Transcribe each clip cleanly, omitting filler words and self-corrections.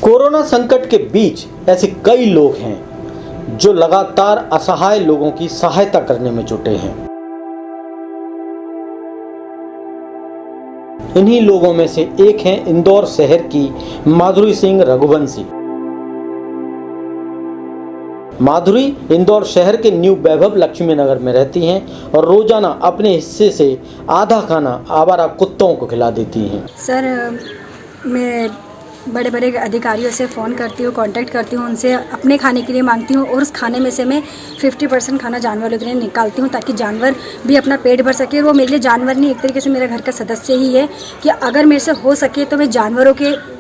Corona संकट के बीच ऐसे कई लोग हैं जो लगातार असहाय लोगों की सहायता करने में जुटे हैं। इन्हीं लोगों में से एक हैं इंदौर शहर की माधुरी सिंह रघुवंशी। माधुरी इंदौर शहर के न्यू वैभव लक्ष्मी नगर में रहती हैं और रोजाना अपने हिस्से से आधा खाना आवारा कुत्तों को खिला देती हैं। सर, मैं बड़े बड़े अधिकारियों से फ़ोन करती हूँ, कांटेक्ट करती हूँ, उनसे अपने खाने के लिए मांगती हूँ और उस खाने में से मैं 50% खाना जानवरों के लिए निकालती हूँ ताकि जानवर भी अपना पेट भर सके। वो मेरे लिए जानवर नहीं, एक तरीके से मेरे घर का सदस्य ही है कि अगर मेरे से हो सके तो मैं जानवरों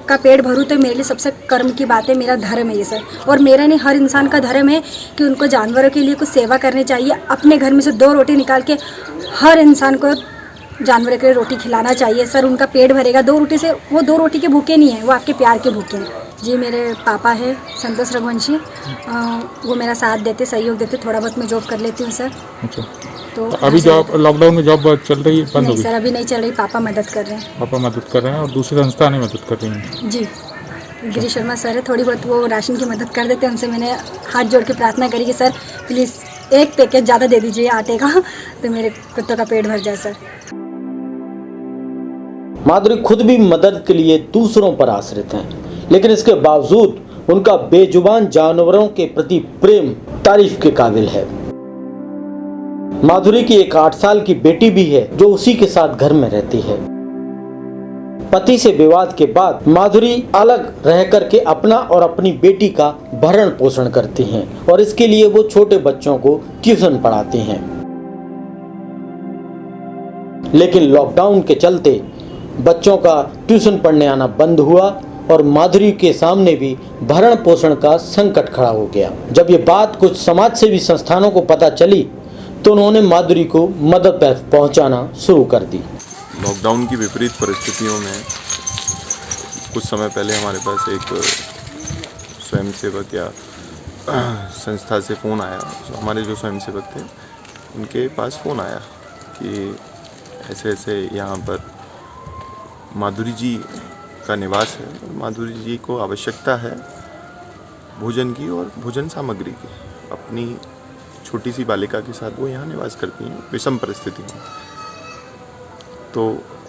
का पेट भरूँ तो मेरे लिए सबसे कर्म की बात है, मेरा धर्म है ये सर। और मेरा नहीं, हर इंसान का धर्म है कि उनको जानवरों के लिए कुछ सेवा करनी चाहिए। अपने घर में से 2 रोटी निकाल के हर इंसान को जानवर के लिए रोटी खिलाना चाहिए सर। उनका पेट भरेगा 2 रोटी से। वो 2 रोटी के भूखे नहीं हैं, वो आपके प्यार के भूखे हैं। जी, मेरे पापा है संतोष रघुवंशी, वो मेरा साथ देते, सहयोग देते। थोड़ा बहुत मैं जॉब कर लेती हूँ सर। अच्छा, तो अभी जॉब लॉकडाउन में जॉब चल रही है, बंद हो गई? सर, अभी नहीं चल रही, पापा मदद कर रहे हैं। पापा मदद कर रहे हैं और दूसरी संस्था ने मदद कर रही हैं? जी, गिरी शर्मा सर है, थोड़ी बहुत वो राशन की मदद कर देते हैं। उनसे मैंने हाथ जोड़ के प्रार्थना करी कि सर प्लीज़ 1 पैकेट ज़्यादा दे दीजिए आटे का, तो मेरे कुत्तों का पेट भर जाए सर। माधुरी खुद भी मदद के लिए दूसरों पर आश्रित हैं, लेकिन इसके बावजूद उनका बेजुबान जानवरों के प्रति प्रेम तारीफ के काबिल है। माधुरी की एक 8 साल की बेटी भी है जो उसी के साथ घर में रहती है। पति से विवाद के बाद माधुरी अलग रह करके अपना और अपनी बेटी का भरण पोषण करती हैं और इसके लिए वो छोटे बच्चों को ट्यूशन पढ़ाती हैं। लेकिन लॉकडाउन के चलते बच्चों का ट्यूशन पढ़ने आना बंद हुआ और माधुरी के सामने भी भरण पोषण का संकट खड़ा हो गया। जब ये बात कुछ समाज सेवी संस्थानों को पता चली तो उन्होंने माधुरी को मदद पहुंचाना शुरू कर दी। लॉकडाउन की विपरीत परिस्थितियों में कुछ समय पहले हमारे पास एक स्वयंसेवक या संस्था से फ़ोन आया। हमारे जो स्वयंसेवक थे उनके पास फ़ोन आया कि ऐसे ऐसे यहाँ पर माधुरी जी का निवास है और माधुरी जी को आवश्यकता है भोजन की और भोजन सामग्री की। अपनी छोटी सी बालिका के साथ वो यहाँ निवास करती हैं विषम परिस्थितियों में। तो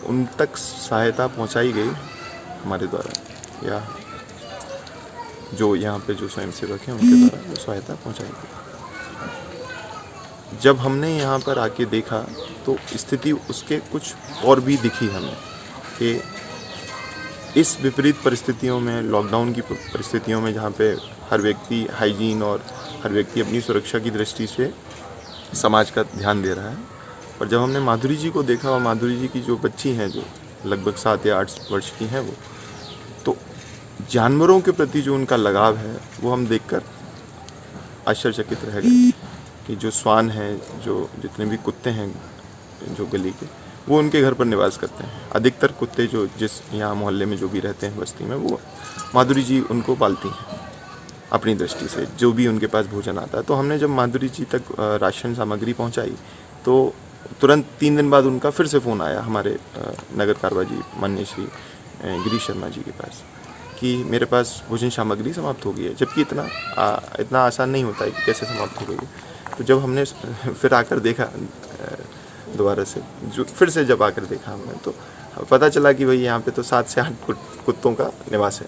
उन तक सहायता पहुँचाई गई हमारे द्वारा, या जो यहाँ पे जो स्वयंसेवक हैं उनके द्वारा वो सहायता पहुँचाई गई। जब हमने यहाँ पर आके देखा तो स्थिति उसके कुछ और भी दिखी हमें कि इस विपरीत परिस्थितियों में, लॉकडाउन की परिस्थितियों में, जहाँ पे हर व्यक्ति हाइजीन और हर व्यक्ति अपनी सुरक्षा की दृष्टि से समाज का ध्यान दे रहा है। और जब हमने माधुरी जी को देखा और माधुरी जी की जो बच्ची हैं जो लगभग 7 या 8 वर्ष की हैं, वो तो जानवरों के प्रति जो उनका लगाव है वो हम देखकर आश्चर्यचकित रह गए कि जो श्वान हैं, जो जितने भी कुत्ते हैं जो गली के, वो उनके घर पर निवास करते हैं। अधिकतर कुत्ते जो जिस यहाँ मोहल्ले में जो भी रहते हैं बस्ती में, वो माधुरी जी उनको पालती हैं अपनी दृष्टि से, जो भी उनके पास भोजन आता है। तो हमने जब माधुरी जी तक राशन सामग्री पहुँचाई तो तुरंत 3 दिन बाद उनका फिर से फ़ोन आया हमारे नगर कारवा जी माननीय श्री गिरी शर्मा जी के पास कि मेरे पास भोजन सामग्री समाप्त हो गई है। जबकि इतना आसान नहीं होता है कि कैसे समाप्त हो गई है। तो जब हमने फिर आकर देखा दोबारा से, जो फिर से जब आकर देखा हमने, तो पता चला कि भाई यहाँ पे तो 7 से 8 कुत्तों का निवास है।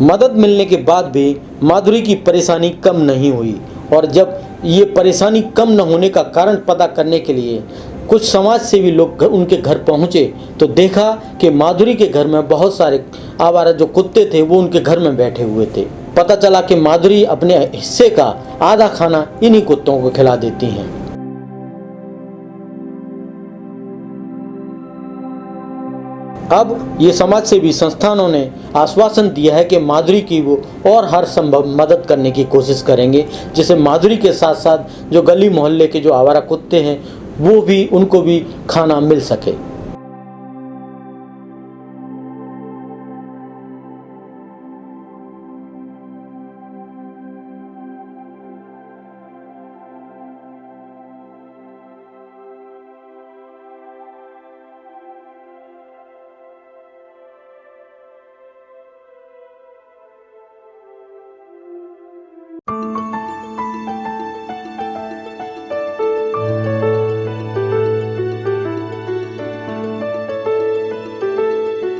मदद मिलने के बाद भी माधुरी की परेशानी कम नहीं हुई और जब ये परेशानी कम न होने का कारण पता करने के लिए कुछ समाज सेवी लोग उनके घर पहुंचे तो देखा कि माधुरी के घर में बहुत सारे आवारा जो कुत्ते थे वो उनके घर में बैठे हुए थे। पता चला कि माधुरी अपने हिस्से का आधा खाना इन्हीं कुत्तों को खिला देती हैं। अब ये समाज सेवी संस्थानों ने आश्वासन दिया है कि माधुरी की वो और हर संभव मदद करने की कोशिश करेंगे, जिससे माधुरी के साथ साथ जो गली मोहल्ले के जो आवारा कुत्ते हैं वो भी, उनको भी खाना मिल सके।